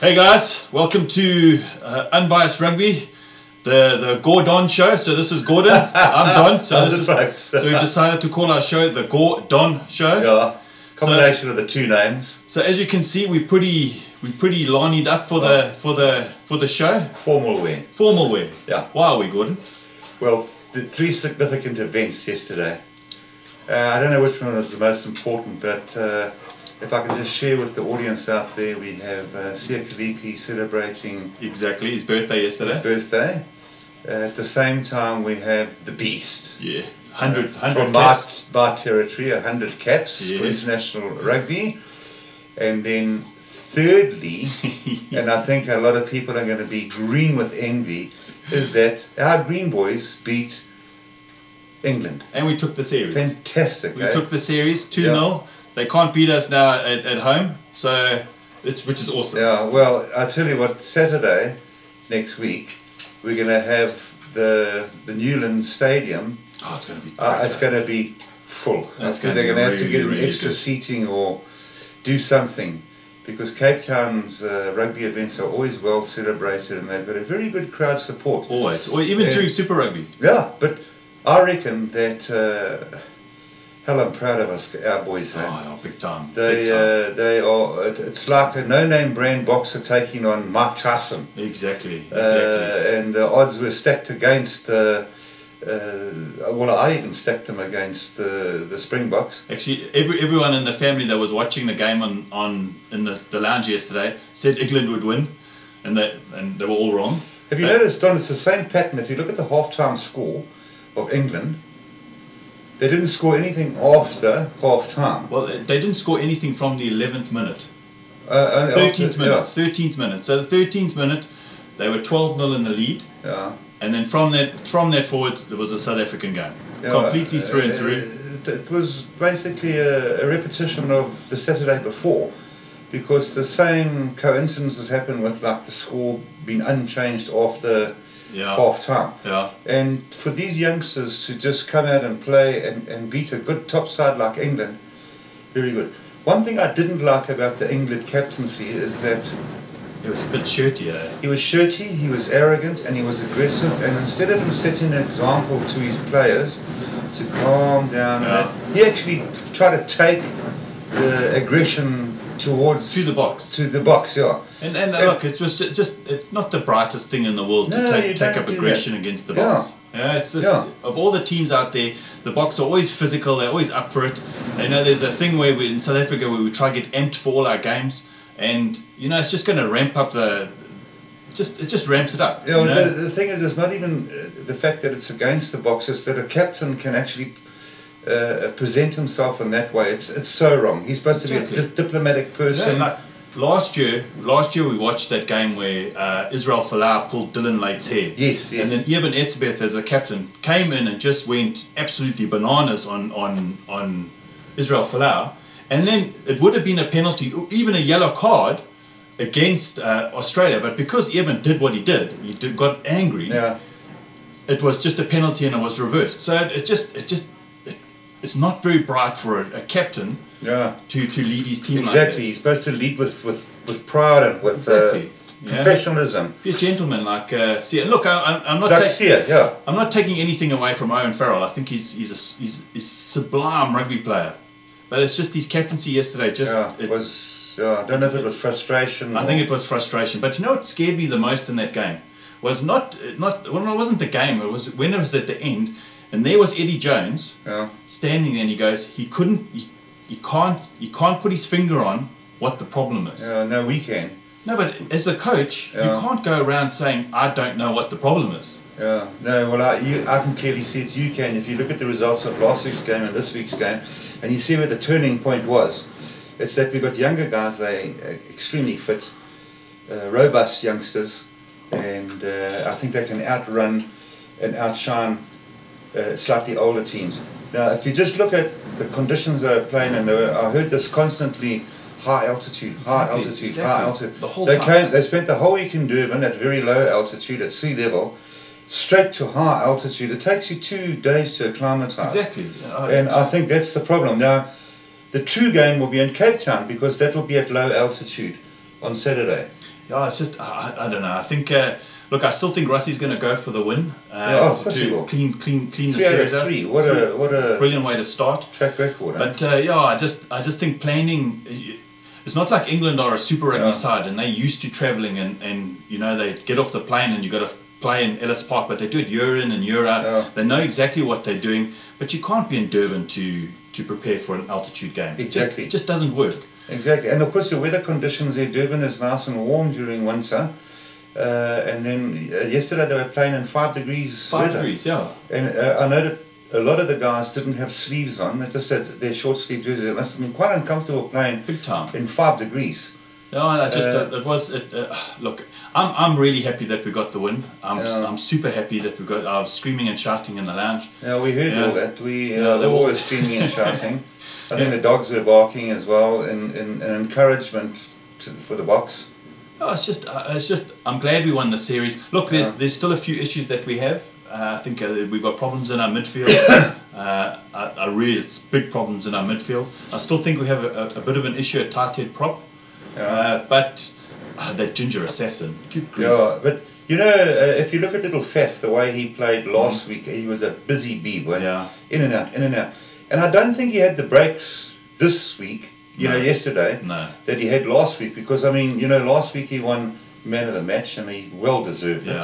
Hey guys, welcome to Unbiased Rugby, the Gordon show. So this is Gordon, I'm Don. So we've decided to call our show the Gordon show. Yeah, combination of the two names. So as you can see, we're pretty lanied up for the show. Formal wear. Formal wear. Yeah. Why are we, Gordon? Well, the three significant events yesterday. I don't know which one is the most important, but if I can just share with the audience out there, we have Sia Khalifi celebrating exactly his birthday yesterday. His birthday. At the same time, we have the Beast. Yeah, 100 from caps. Bar territory, 100 caps Yeah. for international rugby. And then thirdly, and I think a lot of people are going to be green with envy, is that our Green Boys beat England. And we took the series. Fantastic. We took the series 2-0. They can't beat us now at home, so which is awesome. Yeah, well, I tell you what, Saturday next week we're going to have the Newland Stadium. Oh, it's going to be great. It's going to be full. They're going to have to get really extra good seating or do something, because Cape Town's rugby events are always well celebrated and they've got a very good crowd support. Always, or even during Super Rugby. Yeah, but I reckon that. Hell, I'm proud of us, our boys. Oh, big time. They are. It's like a no-name brand boxer taking on Mike Tyson. Exactly. And the odds were stacked against. Well, I even stacked them against the Springboks. Actually, everyone in the family that was watching the game in the lounge yesterday said England would win, and they were all wrong. Have you noticed, Don? It's the same pattern. If you look at the half-time score of England. They didn't score anything after half-time. Well, they didn't score anything from the 11th minute. 13th minute. 13th minute. So the 13th minute, they were 12-0 in the lead. Yeah. And then from that forward, there was a South African game. Yeah, completely through and through. It was basically a repetition of the Saturday before, because the same coincidences happened with like the score being unchanged after half time. Yeah. And for these youngsters to just come out and play and beat a good top side like England, very good. One thing I didn't like about the England captaincy is that he was a bit shirty. He was shirty, he was arrogant, and he was aggressive, and instead of him setting an example to his players to calm down, he actually tried to take the aggression to the box, yeah. And look, it was just it's not the brightest thing in the world to take up aggression against the box. Yeah, it's just of all the teams out there, the box are always physical. They're always up for it. They know there's a thing where in South Africa where we try to get amped for all our games, and it's just going to ramp up it just ramps it up. Yeah, well, the thing is, it's not even the fact that it's against the box. It's that a captain can actually present himself in that way. It's so wrong. He's supposed to be a diplomatic person. Yeah, like last year we watched that game where Israel Folau pulled Dylan Late's hair. Yes. And then Eben Etzebeth as a captain came in and just went absolutely bananas on Israel Folau, and then it would have been a penalty, even a yellow card against Australia. But because Eben did what he did, got angry. Yeah. It was just a penalty and it was reversed. So it's not very bright for a captain to lead his team. Exactly, like that. He's supposed to lead with pride and with professionalism. Be a gentleman like Sia. Look, I'm not I'm not taking anything away from Owen Farrell. I think he's a sublime rugby player, but it's just his captaincy yesterday. I don't know if it was frustration. I think it was frustration. But you know what scared me the most in that game was not it wasn't the game. It was when it was at the end. And there was Eddie Jones standing there, and he goes, he can't put his finger on what the problem is. No, we can. No, but as the coach, you can't go around saying, I don't know what the problem is. Yeah, no, well, I can clearly see it. You can, if you look at the results of last week's game and this week's game, and you see where the turning point was. It's that we've got younger guys, they're extremely fit, robust youngsters, and I think they can outrun and outshine slightly older teams. Now, if you just look at the conditions they're playing in, I heard this constantly: high altitude. The whole time. They spent the whole week in Durban at very low altitude, at sea level, straight to high altitude. It takes you 2 days to acclimatise. Exactly. And I think that's the problem. Now, the true game will be in Cape Town, because that will be at low altitude on Saturday. Yeah, it's just I don't know. I think look, I still think Rusty's going to go for the win. To clean the 3 series out of 3. What a brilliant way to start. Track record. But I just think planning. It's not like England are a Super Rugby side, and they're used to travelling, and you know they get off the plane and you got to play in Ellis Park, but they do it year in and year out. Yeah. They know exactly what they're doing, but you can't be in Durban to prepare for an altitude game. Exactly. It just doesn't work. Exactly, and of course the weather conditions in Durban is nice and warm during winter, and then yesterday they were playing in 5 degrees weather. 5 degrees, yeah. And I know that a lot of the guys didn't have sleeves on. They just had their short sleeve jerseys. It must have been quite uncomfortable playing big time in 5 degrees. No, and look, I'm really happy that we got the win. I'm super happy that we got. I was screaming and shouting in the lounge. Yeah, we heard all that. They were always screaming and shouting. I think the dogs were barking as well, in encouragement for the Boks. Oh, it's just. I'm glad we won the series. Look, there's still a few issues that we have. I think we've got problems in our midfield. It's big problems in our midfield. I still think we have a bit of an issue at tight head prop. But that ginger assassin. Yeah, but you know, if you look at little Faf, the way he played last week, he was a busy bee, boy. Yeah. In and out, in and out. And I don't think he had the breaks this week, yesterday, that he had last week. Because, I mean, last week he won man of the match and he well deserved it.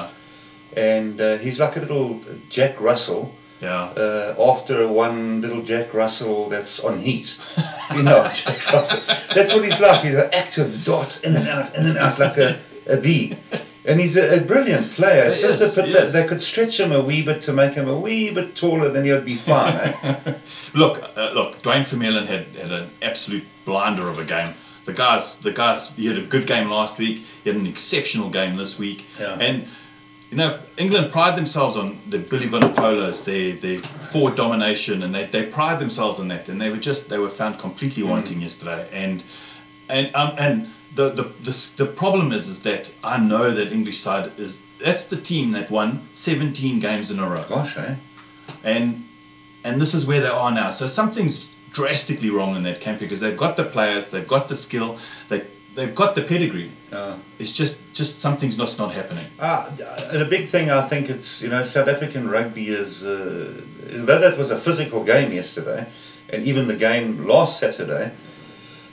And he's like a little Jack Russell. After one little Jack Russell that's on heat. Jack Russell. That's what he's like. He's an active, darts in and out like a bee. And he's a brilliant player. It's just they could stretch him a wee bit to make him a wee bit taller, then he would be fine. Look, Dwayne Vermeulen had an absolute blinder of a game. The guys, he had a good game last week. He had an exceptional game this week. And England pride themselves on the Billy Vunipolas, their forward domination, and they pride themselves on that. And they were found completely wanting yesterday. And the problem is that I know that English side that's the team that won 17 games in a row. Gosh, eh? And this is where they are now. So something's drastically wrong in that camp because they've got the players, they've got the skill, they've got the pedigree. It's just something's not happening. And a big thing, I think, it's South African rugby is though that was a physical game yesterday, and even the game last Saturday,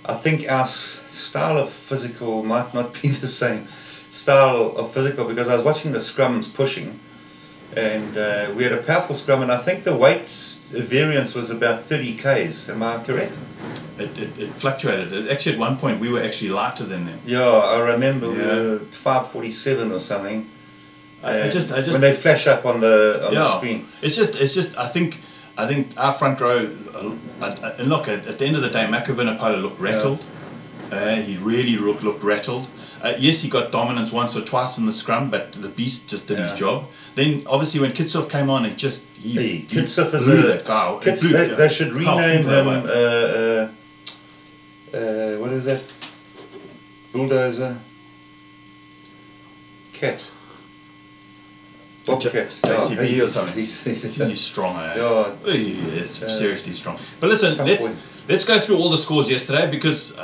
I think our style of physical might not be the same style of physical, because I was watching the scrums pushing, and we had a powerful scrum, and I think the weight variance was about 30 k's. Am I correct? It fluctuated. Actually, at one point we were actually lighter than them. Yeah, I remember we were 547 or something. I just when they flash up on the screen. It's just I think our front row. And look, at the end of the day, Vunipola looked rattled. He really looked rattled. Yes, he got dominance once or twice in the scrum, but the beast just did his job. Then, obviously, when Kitshoff came on, it just Kitshoff is that guy. They should rename him. What is that? Bulldozer. Cat. Bobcat. JCB or something. He's strong. He's seriously strong. But listen, let's go through all the scores yesterday, because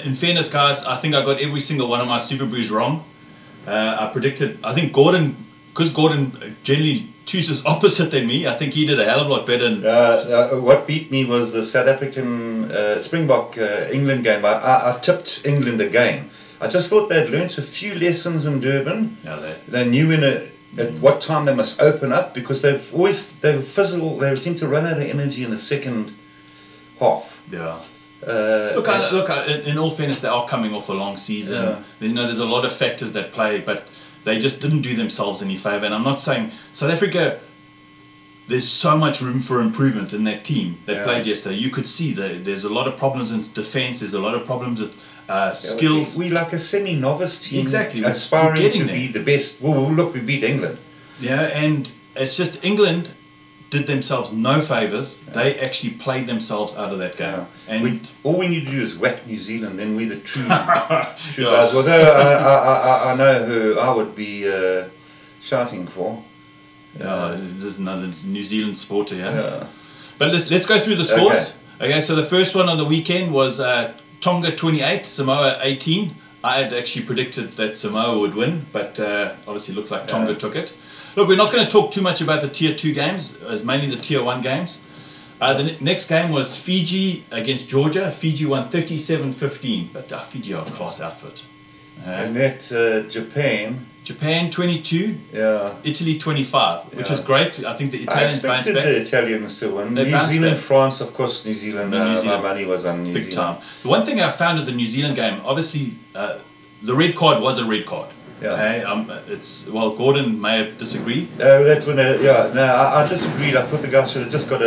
in fairness, guys, I think I got every single one of my Super Brews wrong. I predicted, I think Gordon, because Gordon generally chooses opposite than me, I think he did a hell of a lot better. What beat me was the South African Springbok England game. I tipped England again. I just thought they'd learnt a few lessons in Durban. They knew at what time they must open up, because they fizzle. They seem to run out of energy in the second half. Look. In all fairness, they are coming off a long season. There's a lot of factors that play, but they just didn't do themselves any favour. And I'm not saying South Africa. There's so much room for improvement in that team that played yesterday. You could see that there's a lot of problems in defence. There's a lot of problems with skills. We like a semi-novice team, exactly, aspiring to be the best. Well, look, we beat England. And it's just England did themselves no favours. They actually played themselves out of that game. And all we need to do is whack New Zealand, then we're the true guys. Although I know who I would be shouting for. There's another New Zealand supporter, But let's go through the scores. Okay, so the first one on the weekend was Tonga 28, Samoa 18. I had actually predicted that Samoa would win, but obviously looked like Tonga took it. Look, we're not going to talk too much about the Tier 2 games, mainly the Tier 1 games. The next game was Fiji against Georgia. Fiji won 37-15, but Fiji are a class outfit. And that Japan 22, Italy 25, which is great. I think the Italians bounced back. The Italians to win. New Zealand, France, of course. New Zealand. My money was on New Zealand. Big time. The one thing I found at the New Zealand game, obviously, the red card was a red card. Gordon may have disagreed. I disagreed. I thought the guys should have just got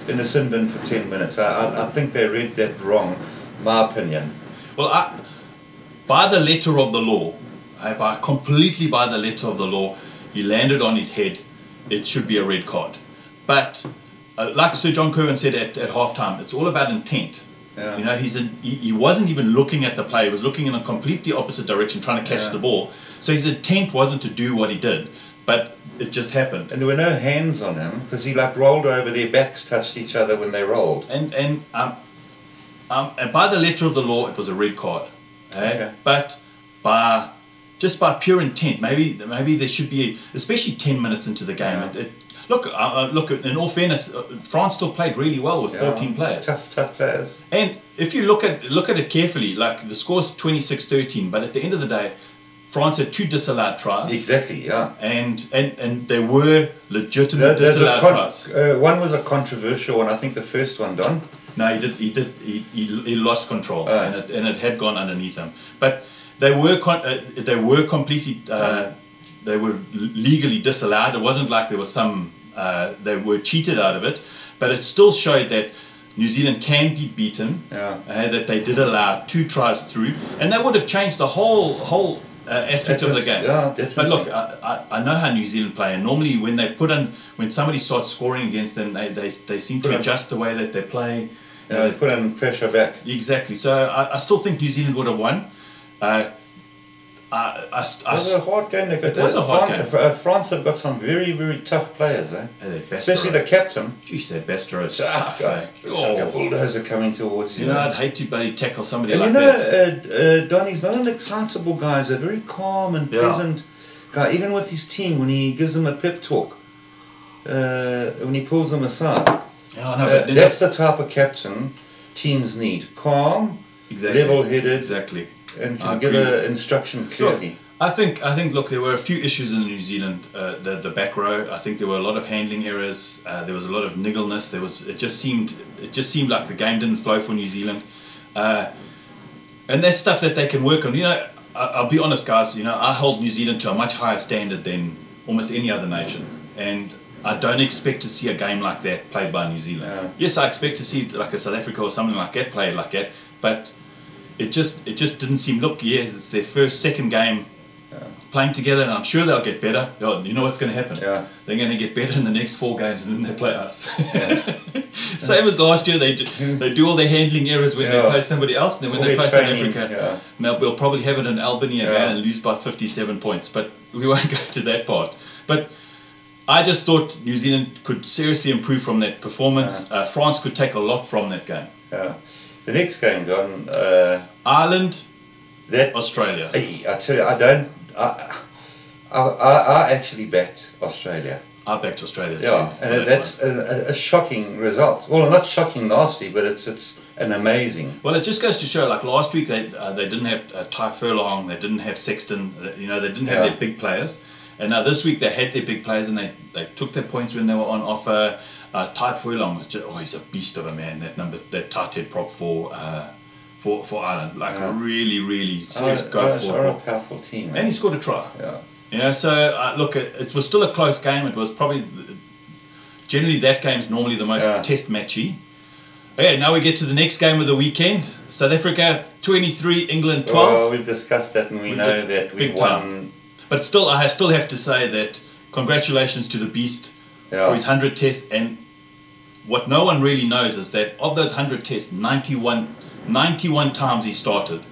in the sin bin for 10 minutes. I think they read that wrong. My opinion. Well, by the letter of the law, completely by the letter of the law, he landed on his head. It should be a red card. But like Sir John Kerwin said at halftime, it's all about intent. Yeah. You know, he wasn't even looking at the play. He was looking in a completely opposite direction, trying to catch the ball. So his intent wasn't to do what he did, but it just happened. And there were no hands on him because he rolled over. Their backs touched each other when they rolled. And by the letter of the law, it was a red card. Okay. But by pure intent, maybe there should be, especially 10 minutes into the game. Yeah. Look. In all fairness, France still played really well with 13 players. Tough players. And if you look at it carefully, like the score's 26-13, but at the end of the day, France had 2 disallowed tries. Exactly, yeah. And there were legitimate disallowed tries. One was a controversial one. I think the first one, Don. No, he lost control, and it had gone underneath him. But they were completely they were legally disallowed. It wasn't like there was some they were cheated out of it, but it still showed that New Zealand can be beaten. That they did allow 2 tries through, and that would have changed the whole aspect of the game. Yeah, definitely. But look, I know how New Zealand play, and normally when somebody starts scoring against them, they seem to adjust the way that they play. They put in pressure back. Exactly. So I still think New Zealand would have won. It was a hard game. It was a hard game. France have got some very, very tough players, especially the captain. Jeez, that Bastero is tough. It's like a bulldozer coming towards you. You know, I'd hate to bloody tackle somebody and like that. Donny's not an excitable guy. He's a very calm and pleasant guy. Even with his team, when he gives them a pep talk, when he pulls them aside. That's the type of captain teams need. Calm, level-headed. Exactly. And can give an instruction clearly. Look, I think. Look, there were a few issues in New Zealand. The back row. I think there were a lot of handling errors. There was a lot of niggleness. It just seemed like the game didn't flow for New Zealand. And that's stuff that they can work on. You know, I'll be honest, guys. You know, I hold New Zealand to a much higher standard than almost any other nation, and I don't expect to see a game like that played by New Zealand. Yes, I expect to see like a South Africa or something like that played like that, but it just didn't seem. Look, it's their second game playing together, and I'm sure they'll get better. You know what's going to happen? They're going to get better in the next 4 games, and then they play us. Same as last year, they do all their handling errors when they play somebody else, and then when they play South Africa, now we'll probably have it in Albany again and lose by 57 points. But we won't go to that part. But I just thought New Zealand could seriously improve from that performance. France could take a lot from that game. The next game, Don. Ireland, Australia. I tell you, I actually backed Australia. I backed Australia too. And that's a shocking result. Well, not shocking, nasty, but it's an amazing. Well, it just goes to show, like last week, they didn't have Ty Furlong, they didn't have Sexton, they didn't have their big players. And now this week they had their big players, and they took their points when they were on offer. Ty Furlong was he's a beast of a man. That tight head prop for Ireland, like really, really serious go for a powerful team, man. And he scored a try. So look, it was still a close game. It was probably generally that game's normally the most test matchy. Okay, now we get to the next game of the weekend. South Africa 23, England 12. Well, we've discussed that, and we know that we won. But still, I still have to say that congratulations to the Beast for his 100 tests. And what no one really knows is that of those 100 tests, 91 times he started.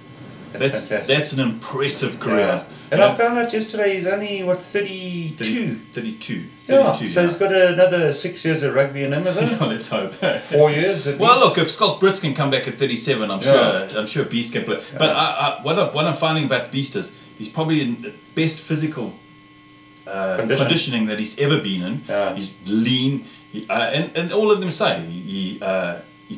That's fantastic. That's an impressive career. And I found out yesterday he's only, what, 32? 32. Yeah, so he's got another 6 years of rugby in him, is it? Yeah, let's hope. 4 years at Well, least. look, if Scott Brits can come back at 37, I'm sure Beast can play. But what I'm finding about Beast is he's probably in the best physical conditioning that he's ever been in. Yeah. He's lean, and all of them say he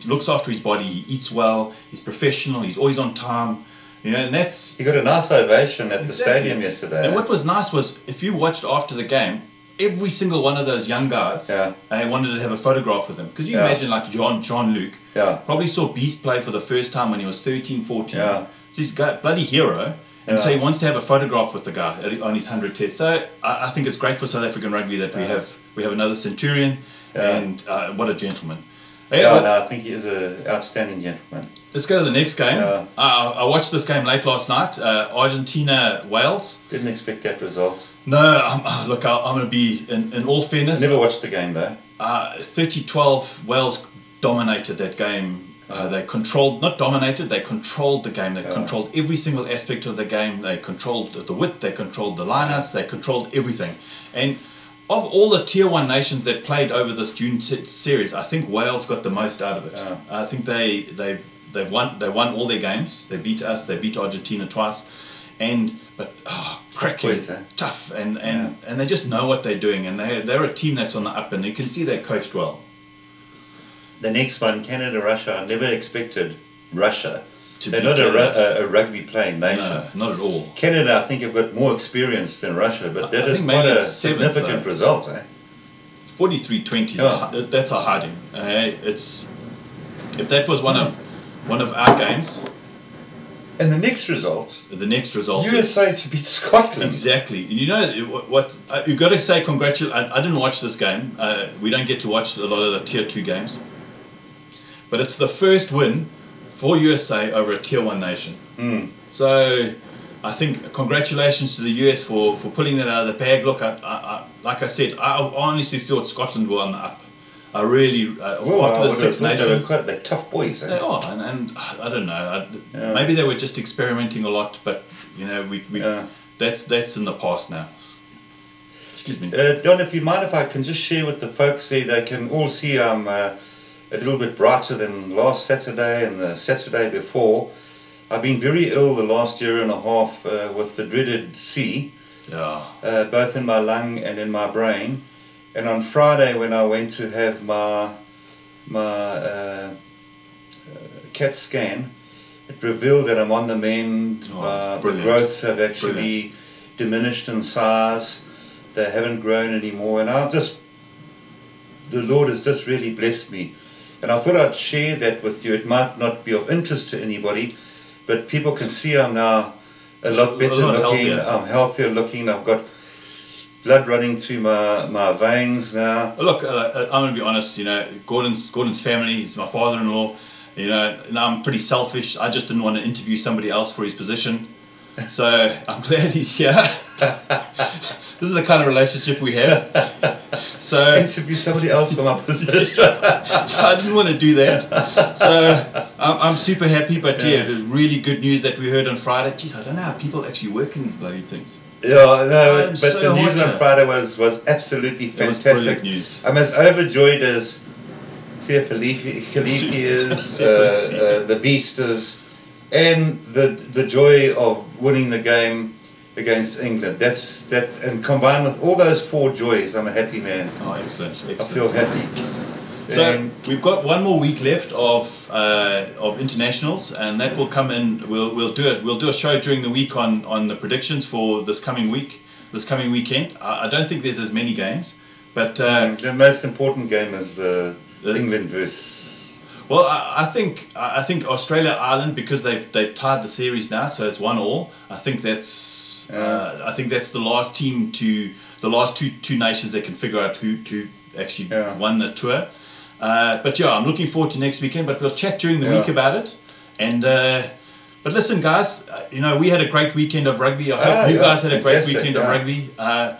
looks after his body, he eats well, he's professional, he's always on time. And that's... He got a nice ovation at the stadium yesterday. And what was nice was, if you watched after the game, every single one of those young guys, they wanted to have a photograph with him. Because you imagine, like Jean-Luc, probably saw Beast play for the first time when he was 13, 14. So he's a bloody hero. And so he wants to have a photograph with the guy on his 100 test. So I think it's great for South African rugby that we have another Centurion, and what a gentleman. I think he is an outstanding gentleman. Let's go to the next game. I watched this game late last night, Argentina-Wales. Didn't expect that result. No, look, I'm going to be, in all fairness... Never watched the game though. 30-12, Wales dominated that game. They controlled, not dominated, they controlled the game. They controlled every single aspect of the game. They controlled the width, they controlled the lineouts, they controlled everything. And of all the Tier 1 nations that played over this June series, I think Wales got the most out of it. I think they won all their games. They beat us, they beat Argentina twice. But cracking, tough, and they just know what they're doing, and they're a team that's on the up, and you can see they're coached well. The next one, Canada-Russia, I never expected Russia. They're not a rugby playing nation. No, not at all. Canada, I think, have got more experience than Russia, but that is quite a significant result. 43-20, that's a hiding. If that was one of our games. And the next result, USA to beat Scotland. Exactly. And you know what you've got to say, congratulations. I didn't watch this game. We don't get to watch a lot of the Tier 2 games. But it's the first win for USA over a Tier 1 nation. So I think congratulations to the US for pulling that out of the bag. Look, like I said, I honestly thought Scotland were on the up. I really, after the Six Nations, they're tough boys. They are, and I don't know. Maybe they were just experimenting a lot, but that's in the past now. Excuse me, Don. If you mind, if I can just share with the folks there, they can all see I'm a little bit brighter than last Saturday and the Saturday before. I've been very ill the last year and a half with the dreaded C, both in my lung and in my brain. And on Friday, when I went to have my CAT scan, it revealed that I'm on the mend. The growths have actually diminished in size. They haven't grown anymore, and the Lord has just really blessed me. And I thought I'd share that with you. It might not be of interest to anybody, but people can see I'm now a lot better looking. I'm healthier looking. I've got blood running through my veins now. Look, I'm going to be honest, Gordon's family, he's my father-in-law, and I'm pretty selfish. I just didn't want to interview somebody else for his position. So I'm glad he's here. This is the kind of relationship we have. So interview somebody else for my position. So I didn't want to do that. So I'm super happy, but really good news that we heard on Friday. Geez, I don't know how people actually work in these bloody things. Yeah, no, but the news on Friday was absolutely fantastic. News. I'm as overjoyed as Khalifi is, the Beast is, and the joy of winning the game against England. And combined with all those four joys, I'm a happy man. Oh, excellent. I feel happy. So we've got one more week left of internationals, and that will come in. We'll do a show during the week on the predictions for this coming weekend. I don't think there's as many games, but the most important game is the England versus. Well, I think Australia Ireland, because they've tied the series now, so it's 1-1. I think that's the last team the last two nations that can figure out who actually won the tour. But I'm looking forward to next weekend. But we'll chat during the week about it. And but listen, guys, we had a great weekend of rugby. I hope you guys had a great weekend of rugby. A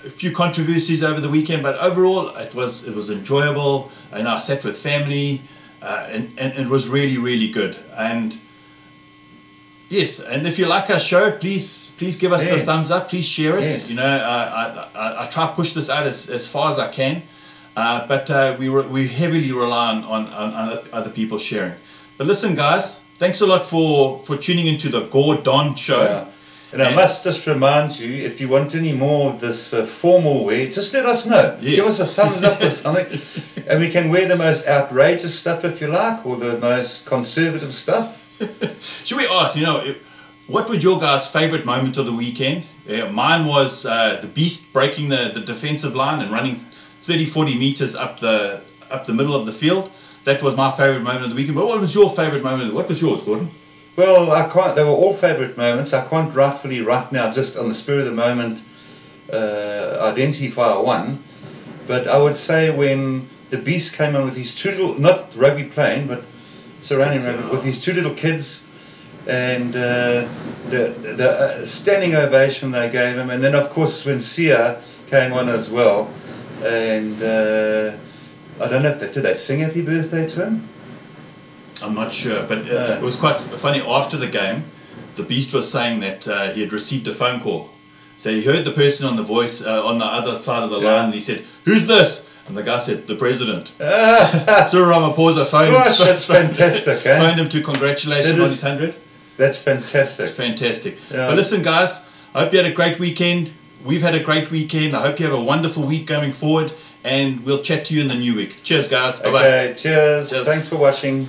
few controversies over the weekend, but overall it was enjoyable. And I sat with family, and it was really, really good. And Yes, and if you like our show, please give us the thumbs up. Please share it. Yes. You know, I try to push this out as far as I can, but we heavily rely on other people sharing. But listen, guys, thanks a lot for tuning into the Gordon show. Yeah. And I must just remind you, if you want any more of this formal wear, just let us know. Yes. Give us a thumbs up or something, and we can wear the most outrageous stuff if you like, or the most conservative stuff. Should we ask, what was your guys' favourite moment of the weekend? Mine was the Beast breaking the defensive line and running 30-40 metres up the middle of the field. That was my favourite moment of the weekend. But what was your favourite moment? What was yours, Gordon? Well, they were all favourite moments. I can't rightfully right now, just on the spur of the moment, identify one. But I would say when the Beast came in with his two little, not rugby playing, but surrounding rugby, with his two little kids, and the standing ovation they gave him. And then, of course, when Sia came on as well, and I don't know if did they sing happy birthday to him? I'm not sure, but it was quite funny. After the game, the Beast was saying that he had received a phone call. So he heard the person on the voice on the other side of the line, and he said, "Who's this?" And the guy said, "The president." Cyril Ramaphosa phoned him. Gosh, that's fantastic, eh? Phoned him to congratulate him on his 100. That's fantastic. It's fantastic. Yeah. But listen, guys, I hope you had a great weekend. We've had a great weekend. I hope you have a wonderful week going forward, and we'll chat to you in the new week. Cheers, guys. Bye-bye. Okay, cheers. Thanks for watching.